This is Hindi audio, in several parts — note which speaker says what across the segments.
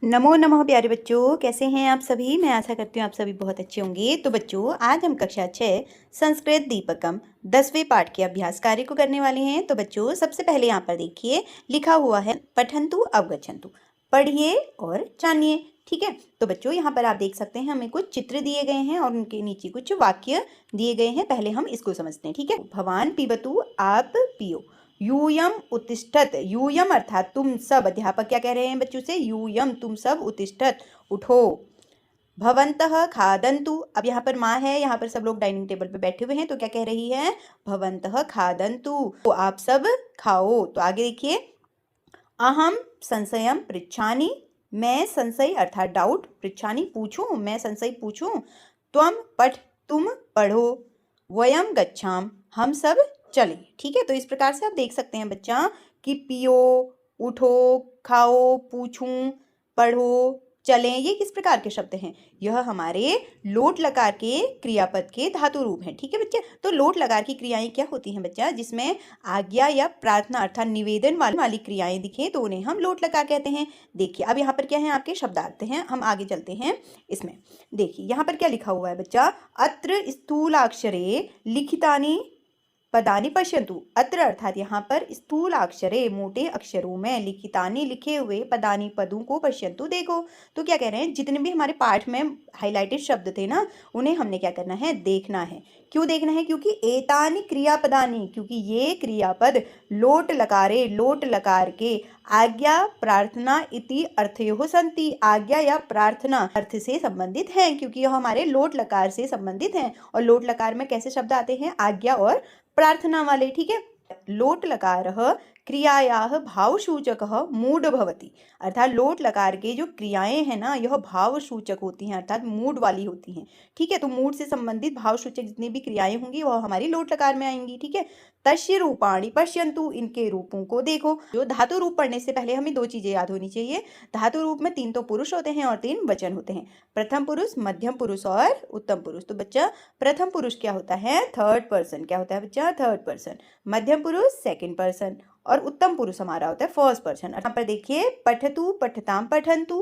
Speaker 1: नमो नमः प्यारे बच्चों, कैसे हैं आप सभी। मैं आशा करती हूँ आप सभी बहुत अच्छे होंगे। तो बच्चों, आज हम कक्षा 6 संस्कृत दीपकम 10वें पाठ के अभ्यास कार्य को करने वाले हैं। तो बच्चों, सबसे पहले यहाँ पर देखिए लिखा हुआ है पठन्तु अवगच्छन्तु, पढ़िए और जानिए। ठीक है, तो बच्चों यहाँ पर आप देख सकते हैं हमें कुछ चित्र दिए गए हैं और उनके नीचे कुछ वाक्य दिए गए हैं। पहले हम इसको समझते हैं। ठीक है, भवान पिबतु, आप पियो। यूयम उत्तिष्ठत, यूयम अर्थात तुम सब। अध्यापक क्या कह रहे हैं बच्चों से, यूयम तुम सब, उत्तिष्ठत उठो। भवन्तः खादन्तु, अब यहाँ पर माँ है, यहाँ पर सब लोग डाइनिंग टेबल पे बैठे हुए हैं, तो क्या कह रही है, भवन्तः खादन्तु, तो आप सब खाओ। तो आगे देखिए, अहम संशयम पृच्छामि, मैं संशय अर्थात डाउट, पृच्छामि पूछूं, मैं संशय पूछूं। त्वम पठ, तुम पढ़ो। वयम गच्छाम, हम सब चलें। ठीक है, तो इस प्रकार से आप देख सकते हैं बच्चा कि पियो, उठो, खाओ, पूछूं, पढ़ो, चलें, ये किस प्रकार के शब्द हैं। यह हमारे लोट लकार के क्रियापद के धातु रूप हैं। ठीक है बच्चे, तो लोट लकार की क्रियाएं क्या होती हैं बच्चा, जिसमें आज्ञा या प्रार्थना अर्थात निवेदन वाली क्रियाएं दिखे तो उन्हें हम लोट लकार कहते हैं। देखिए अब यहाँ पर क्या है, आपके शब्दार्थ हैं, हम आगे चलते हैं इसमें। देखिए यहाँ पर क्या लिखा हुआ है बच्चा, अत्र स्थूलाक्षरे लिखितानि पदानि पश्यन्तु। अत्र अर्थात यहाँ पर स्थूलाक्षरे मोटे अक्षरों में, लिखितानि लिखे हुए, पदानि पदों को, पश्यन्तु देखो। तो क्या कह रहे हैं, जितने भी हमारे पाठ में हाईलाइटेड शब्द थे ना, उन्हें हमने क्या करना है, देखना है। क्यों देखना है, क्योंकि एतानि क्रियापदानि, क्योंकि ये क्रियापद लोट लकारे, लोट लकार के आज्ञा प्रार्थना इति अर्थयोः सन्ति, आज्ञा या प्रार्थना अर्थ से संबंधित हैं, क्योंकि यह हमारे लोट लकार से संबंधित हैं। और लोट लकार में कैसे शब्द आते हैं, आज्ञा और प्रार्थना वाले। ठीक है, लोट लकारः क्रियायाः भावसूचकः मूड भवति, अर्थात लोट लकार के जो क्रियाएं हैं ना, यह भावसूचक होती हैं, अर्थात मूड वाली होती हैं। ठीक है, तो मूड से संबंधित भावसूचक जितनी भी क्रियाएं होंगी वह हमारी लोट लकार में आएंगी। ठीक है, तस्य रूपाणि पश्यन्तु, इनके रूपों को देखो। जो धातु रूप पढ़ने से पहले हमें दो चीजें याद होनी चाहिए। धातु रूप में 3 तो पुरुष होते हैं और 3 वचन होते हैं, प्रथम पुरुष, मध्यम पुरुष और उत्तम पुरुष। तो बच्चा प्रथम पुरुष क्या होता है, थर्ड पर्सन। क्या होता है बच्चा, थर्ड पर्सन। मध्यम पुरुष सेकंड पर्सन और उत्तम पुरुष हमारा होता है फर्स्ट पर्सन। यहाँ पर देखिए, पठतु पठताम पठन्तु,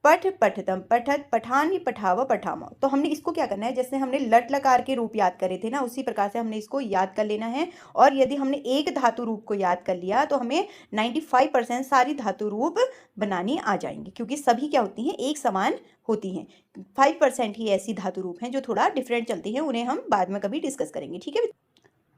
Speaker 1: पठ पठतम पठत, पठानि पठाव पठाम। तो हमने इसको क्या करना है, जैसे हमने लट लकार के रूप याद करे थे ना, उसी प्रकार से हमने इसको याद कर लेना है। और यदि हमने एक धातु रूप को याद कर लिया तो हमें 95% सारी धातु रूप बनानी आ जाएंगी, क्योंकि सभी क्या होती हैं, एक समान होती हैं। 5% ही ऐसी धातु रूप हैं जो थोड़ा डिफरेंट चलती हैं, उन्हें हम बाद में कभी डिस्कस करेंगे। ठीक है,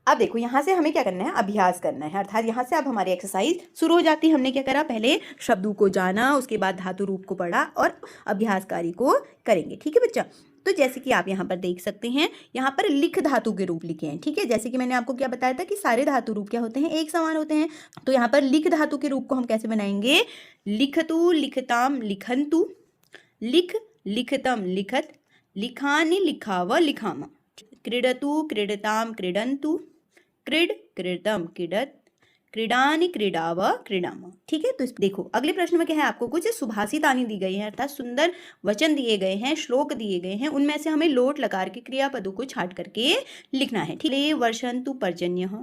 Speaker 1: अब देखो यहाँ से हमें क्या करना है, अभ्यास करना है, अर्थात यहाँ से अब हमारी एक्सरसाइज शुरू हो जाती है। हमने क्या करा, पहले शब्दों को जाना, उसके बाद धातु रूप को पढ़ा और अभ्यास कार्य को करेंगे। ठीक है बच्चा, तो जैसे कि आप यहाँ पर देख सकते हैं, यहाँ पर लिख धातु के रूप लिखे हैं। ठीक है, जैसे कि मैंने आपको क्या बताया था कि सारे धातु रूप क्या होते हैं, एक समान होते हैं। तो यहाँ पर लिख धातु के रूप को हम कैसे बनाएंगे, लिखतु लिखताम लिखन्तु, लिख लिखतम लिखत, लिखानि लिखाव लिखाम, क्रीडतु क्रीडताम क्रीडन्तु, क्रीड क्रीडतम क्रीडत, क्रीडानि क्रीडाव क्रीडाम। ठीक है, तो देखो अगले प्रश्न में क्या है, आपको कुछ सुभाषितानि दी गई है, अर्थात सुंदर वचन दिए गए हैं, श्लोक दिए गए हैं, उनमें से हमें लोट लकार के क्रियापदों को छांट करके लिखना है। ठीक है, वर्षन्तु पर्जन्यः,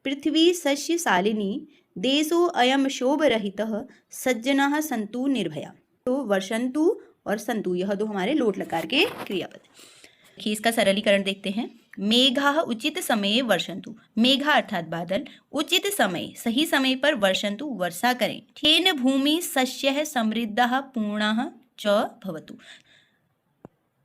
Speaker 1: पृथ्वी सस्यशालिनी, देशो अयम शोभरहितः, सज्जनाः सन्तु निर्भया। तो वर्षन्तु और सन्तु यह दो हमारे लोट लकार के क्रियापद। देखिए इसका सरलीकरण देखते हैं। मेघाः उचित समये वर्षन्तु, मेघा अर्थात बादल, उचित समय सही समय पर वर्षन्तु वर्षा करें। तेन भूमि सस्यः समृद्धः पूर्णः च भवतु,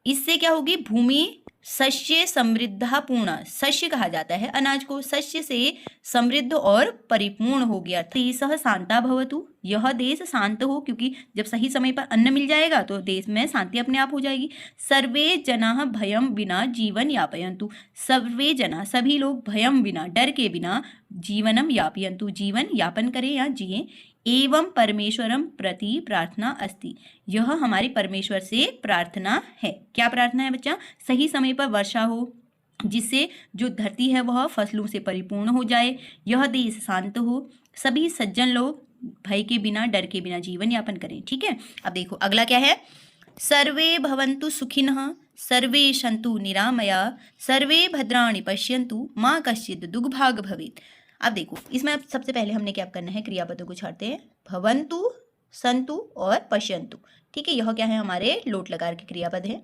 Speaker 1: इससे क्या होगी, भूमि सस्य समृद्ध पूर्ण, सस्य कहा जाता है अनाज को, सस्य से समृद्ध और परिपूर्ण हो गया। देशः शांता भवतु, यह देश शांत हो, क्योंकि जब सही समय पर अन्न मिल जाएगा तो देश में शांति अपने आप हो जाएगी। सर्वे जनाः भयं विना जीवन यापयन्तु, सर्वे जना सभी लोग, भयं विना डर के बिना, जीवनम यापयन्तु जीवन यापन करें या जिए। एवं परमेश्वरम प्रति प्रार्थना अस्ति, यह हमारे परमेश्वर से प्रार्थना है। क्या प्रार्थना है बच्चा, सही समय पर वर्षा हो, जिससे जो धरती है वह फसलों से परिपूर्ण हो जाए, यह देश शांत हो, सभी सज्जन लोग भय के बिना डर के बिना जीवन यापन करें। ठीक है, अब देखो अगला क्या है, सर्वे भवन्तु सुखिनः, सर्वे सन्तु निरामया, सर्वे भद्राणि पश्यन्तु, मा कश्चित् दुर्भाग् भवेत्। अब देखो इसमें अब सबसे पहले हमने क्या करना है, क्रियापदों को छाड़ते हैं। भवन्तु सन्तु और पश्यन्तु। ठीक है, यह क्या है, हमारे लोट लकार के क्रियापद है।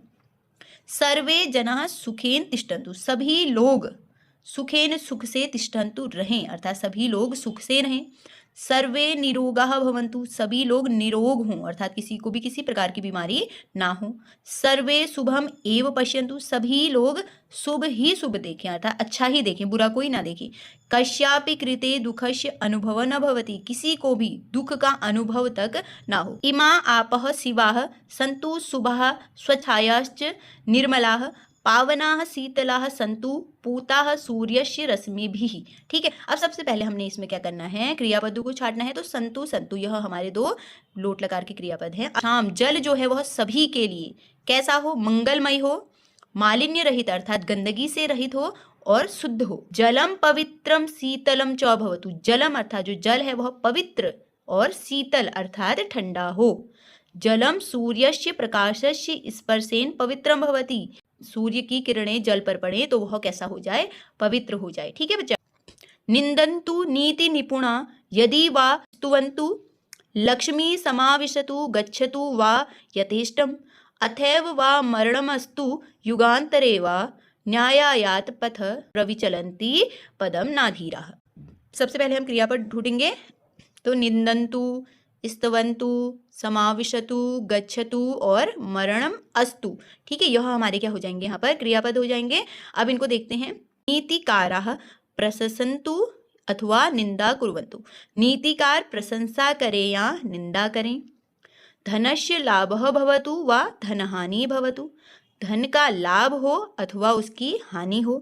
Speaker 1: सर्वे जनाः सुखेन तिष्ठन्तु, सभी लोग सुखेन सुख से तिष्ठन्तु रहें, अर्थात सभी लोग सुख से रहें। सर्वे निरोगाः भवन्तु, सभी लोग निरोग हों, अर्थात किसी को भी किसी प्रकार की बीमारी ना हो। सर्वे शुभम एव पश्यन्तु, सभी लोग शुभ ही शुभ देखें, अर्थात अच्छा ही देखें, बुरा कोई ना देखे। कस्यापि कृते दुःखस्य अनुभव न भवति, किसी को भी दुख का अनुभव तक ना हो। इमा आपः शिवाः सन्तु शुभाः स्वच्छायाश्च निर्मलाः पावनाः शीतलाः सन्तु पूताः सूर्यस्य रश्मिभिः। ठीक है, अब सबसे पहले हमने इसमें क्या करना है, क्रियापदों को छांटना है। तो संतु संतु यह हमारे दो लोट लकार के क्रियापद हैं। शाम जल जो है वह सभी के लिए कैसा हो, मंगलमय हो, मालिन्य रहित अर्थात गंदगी से रहित हो और शुद्ध हो। जलम पवित्रम शीतलम च भवतु, जलम अर्थात जो जल है वह पवित्र और शीतल अर्थात ठंडा हो। जलम सूर्यस्य प्रकाशस्य स्पर्शेन पवित्रम भवति, सूर्य की किरणें जल पर पड़े तो वह कैसा हो जाए, पवित्र हो जाए। ठीक है बच्चा। निंदन्तु नीति निपुणा यदि वा स्तुवन्तु लक्ष्मी समाविशतु गच्छतु वा यथेष्टम अथैव वा मरणमस्तु युगान्तरे वा न्यायायात पथ प्रविचलन्ति पदम नाधीराः। सबसे पहले हम क्रियापद ढूंढेंगे। तो निंदन्तु, स्तवन्तु, समाविशतु, गच्छतु और मरणम अस्तु। ठीक है, यह हमारे क्या हो जाएंगे, यहाँ पर क्रियापद हो जाएंगे। अब इनको देखते हैं। नीतिकाराः प्रशंसन्तु अथवा निंदा कुर्वन्तु, नीतिकार प्रशंसा करें या निंदा करें। धनस्य लाभः भवतु वा धनहानि भवतु, धन का लाभ हो अथवा उसकी हानि हो।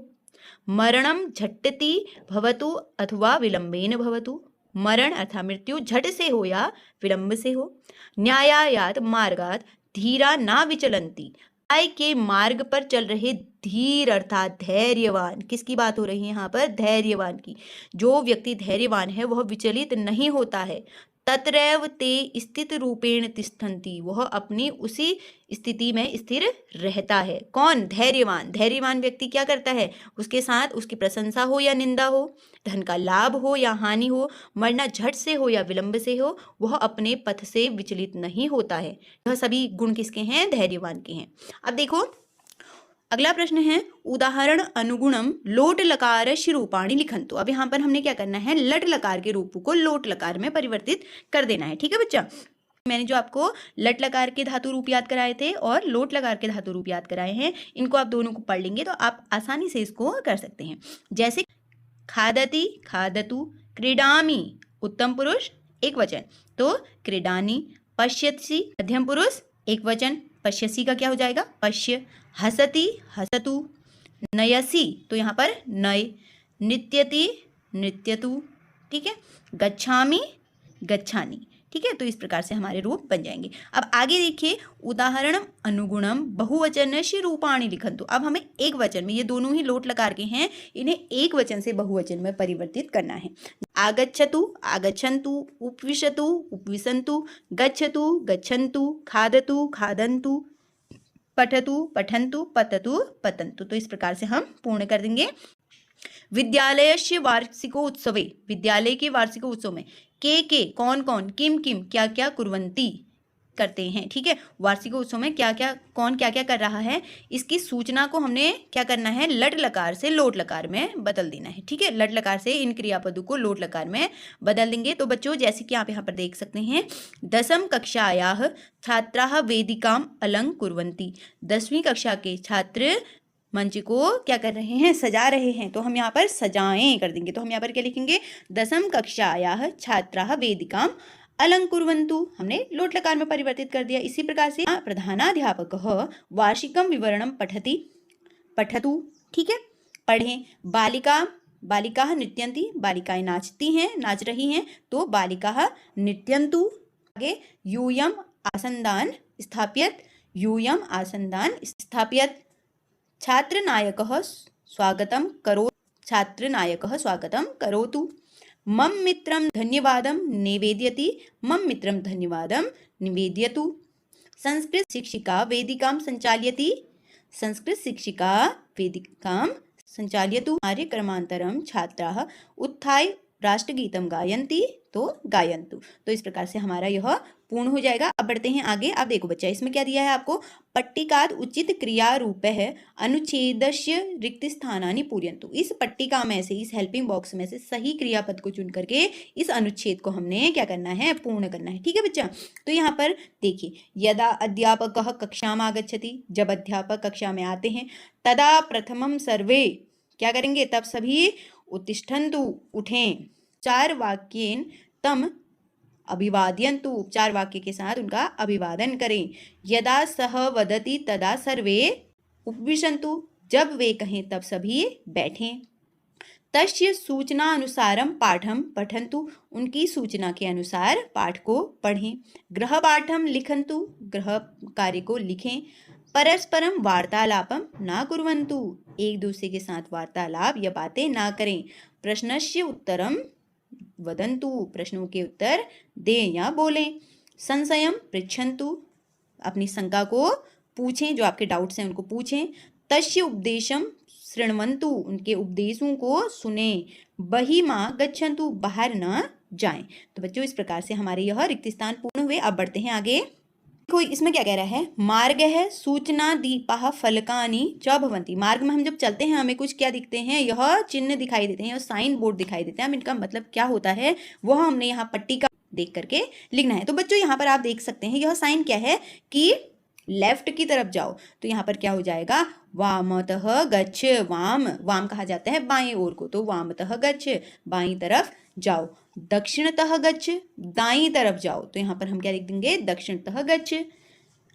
Speaker 1: मरणम झट्टति भवतु अथवा विलंबेन भवतु, मरण अर्थात मृत्यु झट से हो या विलंब से हो। न्यायायात मार्गात धीरा ना विचलन्ति, न्याय के मार्ग पर चल रहे धीर अर्थात धैर्यवान, किसकी बात हो रही है यहाँ पर, धैर्यवान की। जो व्यक्ति धैर्यवान है वह विचलित नहीं होता है। तत्रैव ते स्थित रूपेण तिष्ठन्ति, वह अपनी उसी स्थिति में स्थिर रहता है। कौन, धैर्यवान। धैर्यवान व्यक्ति क्या करता है, उसके साथ उसकी प्रशंसा हो या निंदा हो, धन का लाभ हो या हानि हो, मरना झट से हो या विलंब से हो, वह अपने पथ से विचलित नहीं होता है। यह सभी गुण किसके हैं, धैर्यवान के हैं। अब देखो अगला प्रश्न है, उदाहरण अनुगुणम लोट लकारस्य रूपाणि लिखन्तु। अब यहाँ पर हमने क्या करना है, लट लकार के रूप को लोट लकार में परिवर्तित कर देना है। ठीक है बच्चा, मैंने जो आपको लट लकार के धातु रूप याद कराए थे और लोट लकार के धातु रूप याद कराए हैं, इनको आप दोनों को पढ़ लेंगे तो आप आसानी से इसको कर सकते हैं। जैसे खादति, खादतु, क्रीडामि उत्तम पुरुष एक वचन तो क्रीडानी, पश्यसि मध्यम पुरुष एक वचन, पश्यसि का क्या हो जाएगा, पश्य। हसति, हसतु। नयसि तो यहाँ पर नय। नृत्यति, नृत्यतु। ठीक है, गच्छामि, गच्छानि। ठीक है, तो इस प्रकार से हमारे रूप बन जाएंगे। अब आगे देखिए, उदाहरणम अनुगुणम बहुवचनस्य रूपाणि लिखन्तु। अब हमें एक वचन में, ये दोनों ही लोट लकार के हैं, इन्हें एक वचन से बहुवचन में परिवर्तित करना है। आगच्छतु, आगच्छन्तु, उपविशतु, उपविशन्तु, गच्छतु, गच्छन्तु, खादतु, खादन्तु, पठतु, पठन्तु, पततु, पतन्तु। तो इस प्रकार से हम पूर्ण कर देंगे। विद्यालयस्य वार्षिकोत्सवे, विद्यालय के वार्षिक उत्सव में के कौन कौन, किम किम क्या क्या, कुर्वन्ति करते हैं। ठीक है, वार्षिक उत्सव में क्या क्या, कौन क्या क्या कर रहा है, इसकी सूचना को हमने क्या करना है, लट लकार से लोट लकार में बदल देना है। ठीक है, लट लकार से इन क्रियापदों को लोट लकार में बदल देंगे। तो बच्चों जैसे कि आप यहाँ पर देख सकते हैं, 10वीं कक्षायाः छात्राः वेदिकाम् अलङ्कुर्वन्ति, 10वीं कक्षा के छात्र मंच को क्या कर रहे हैं, सजा रहे हैं। तो हम यहाँ पर सजाएं कर देंगे। तो हम यहाँ पर क्या लिखेंगे, 10वीं कक्षायाः छात्राः वेदिकाम् अलंकुर्वन्तु, हमने लोट लकार में परिवर्तित कर दिया। इसी प्रकार से प्रधानाध्यापकः वार्षिकं विवरणं पठति, पठतु। ठीक है, पढ़ें। बालिकाः नृत्यन्ति, बालिकाएं नाचती हैं, नाच रही हैं, तो बालिकाः नृत्यन्तु। आगे यूयम् आसन्दान् स्थाप्यत, यूयम् आसन्दान् स्थाप्यत। छात्रनायकः स्वागतं करोतु, छात्रनायकः स्वागतं करोतु। मम मित्रं धन्यवादं निवेदयति, मम मित्रं धन्यवादं निवेदयतु। संस्कृत शिक्षिका वेदिकां संचालयति, संस्कृत शिक्षिका वेदिकां संचालयतु। कार्यक्रमान्तरं छात्राः उत्थाय राष्ट्रगीतम गायन्ति तो गायन्तु। तो इस प्रकार से हमारा यह पूर्ण हो जाएगा। अब बढ़ते हैं आगे। अब देखो बच्चा, इसमें क्या दिया है आपको, पट्टिकाद उचित क्रिया रूप है अनुच्छेदस्य रिक्त स्थानानि पूरयन्तु। इस पट्टिका में से, इस हेल्पिंग बॉक्स में से सही क्रियापद को चुन करके इस अनुच्छेद को हमने क्या करना है, पूर्ण करना है। ठीक है बच्चा। तो यहाँ पर देखिए, यदा अध्यापकः कक्षाम आगच्छति, जब अध्यापक कक्षा में आते हैं, तदा प्रथमम सर्वे क्या करेंगे, तब सभी उत्तिष्ठन्तु उठें, चार वाक्येन तम अभिवादयन्तु, उपचार वाक्य के साथ उनका अभिवादन करें। यदा सह वदति तदा सर्वे उपविशन्तु, जब वे कहें तब सभी बैठें। तस्य सूचना अनुसारम पाठम पठन्तु, उनकी सूचना के अनुसार पाठ को पढ़ें। गृह पाठम लिखन्तु, गृह कार्य को लिखें। परस्परम वार्तालापम ना कुर्वन्तु, एक दूसरे के साथ वार्तालाप या बातें ना करें। प्रश्नस्य उत्तरम वदन्तु, प्रश्नों के उत्तर दें या बोलें। संशयम पृच्छन्तु, अपनी शंका को पूछें, जो आपके डाउट्स हैं उनको पूछें। तस्य उपदेशम शृण्वन्तु, उनके उपदेशों को सुने। बहिर्मा गच्छन्तु, बाहर न जाएं। तो बच्चों इस प्रकार से हमारे यह रिक्त स्थान पूर्ण हुए। अब बढ़ते हैं आगे। देखो इसमें क्या कह रहा है, मार्ग है सूचना दीपाः फलकानि च भवन्ति। मार्ग में हम जब चलते हैं हमें कुछ क्या दिखते हैं, यह चिन्ह दिखाई देते हैं, यह साइन बोर्ड दिखाई देते हैं। हम इनका मतलब क्या होता है वह हमने यहाँ पट्टी का देख करके लिखना है। तो बच्चों यहाँ पर आप देख सकते हैं यह साइन क्या है कि लेफ्ट की तरफ जाओ। तो यहाँ पर क्या हो जाएगा, वामतः गच्छ, वाम, वाम कहा जाता है बाएं ओर को, तो वामतः गच्छ, बाईं तरफ जाओ। दक्षिणतः गच्छ, दाईं तरफ जाओ, तो यहाँ पर हम क्या लिख देंगे, दक्षिणतः गच्छ।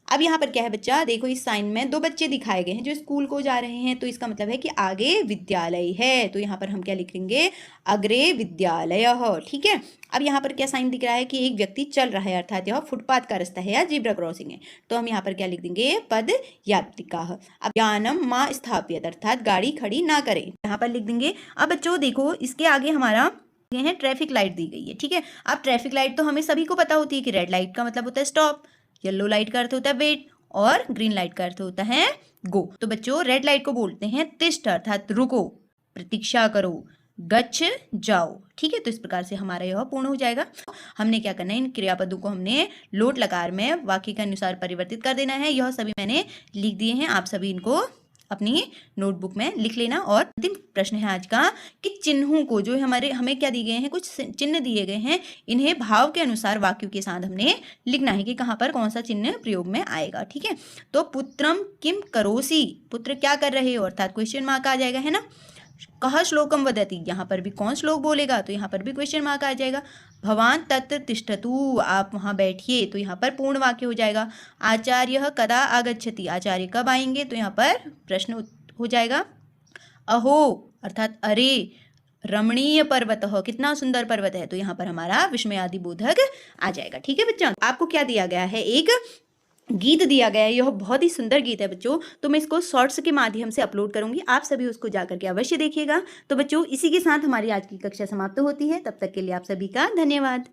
Speaker 1: अब यहाँ पर क्या है बच्चा, देखो इस साइन में दो बच्चे दिखाए गए हैं जो स्कूल को जा रहे हैं, तो इसका मतलब है कि आगे विद्यालय है। तो यहाँ पर हम क्या लिखेंगे, अग्रे विद्यालयः। ठीक है। अब यहाँ पर क्या साइन दिख रहा है कि एक व्यक्ति चल रहा है, अर्थात यह फुटपाथ का रास्ता है या जीब्रा क्रॉसिंग है। तो हम यहाँ पर क्या लिख देंगे, पद यात्रिकाः। अब यानम मा स्थाप्यत, अर्थात गाड़ी खड़ी ना करें, यहाँ पर लिख देंगे। अब बच्चों देखो इसके आगे हमारा ये है ट्रैफिक लाइट दी गई है। ठीक है। अब ट्रैफिक लाइट तो हमें सभी को पता होती है कि रेड लाइट का मतलब होता है स्टॉप, येलो लाइट का अर्थ होता है वेट, और ग्रीन लाइट का अर्थ होता है गो। तो बच्चों रेड लाइट को बोलते हैं तिष्ठ, अर्थात रुको, प्रतीक्षा करो, गच्छ जाओ। ठीक है। तो इस प्रकार से हमारा यह पूर्ण हो जाएगा। हमने क्या करना है, इन क्रियापदों को हमने लोट लकार में वाक्य के अनुसार परिवर्तित कर देना है। यह सभी मैंने लिख दिए हैं, आप सभी इनको अपनी नोटबुक में लिख लेना। और अंतिम प्रश्न है आज का कि चिन्हों को, जो हमें क्या दिए गए हैं, कुछ चिन्ह दिए गए हैं, इन्हें भाव के अनुसार वाक्यों के साथ हमने लिखना है कि कहाँ पर कौन सा चिन्ह प्रयोग में आएगा। ठीक है। तो पुत्रम किम करोसि, पुत्र क्या कर रहे हो, अर्थात क्वेश्चन मार्क आ जाएगा, है ना। कह श्लोकम वदति, यहाँ पर भी कौन श्लोक बोलेगा, तो यहाँ पर भी क्वेश्चन मार्क आ जाएगा। भवान तत्र तिष्ठतु, आप वहाँ बैठिए, तो यहाँ पर पूर्ण वाक्य हो जाएगा। आचार्य कदा आगच्छति, आचार्य कब आएंगे, तो यहाँ पर प्रश्न हो जाएगा। अहो अर्थात अरे, रमणीय पर्वतः, कितना सुंदर पर्वत है, तो यहाँ पर हमारा विस्मयादि बोधक आ जाएगा। ठीक है बच्चों। आपको क्या दिया गया है, एक गीत दिया गया है, यह बहुत ही सुंदर गीत है बच्चों। तो मैं इसको शॉर्ट्स के माध्यम से अपलोड करूंगी, आप सभी उसको जाकर के अवश्य देखिएगा। तो बच्चों इसी के साथ हमारी आज की कक्षा समाप्त होती है। तब तक के लिए आप सभी का धन्यवाद।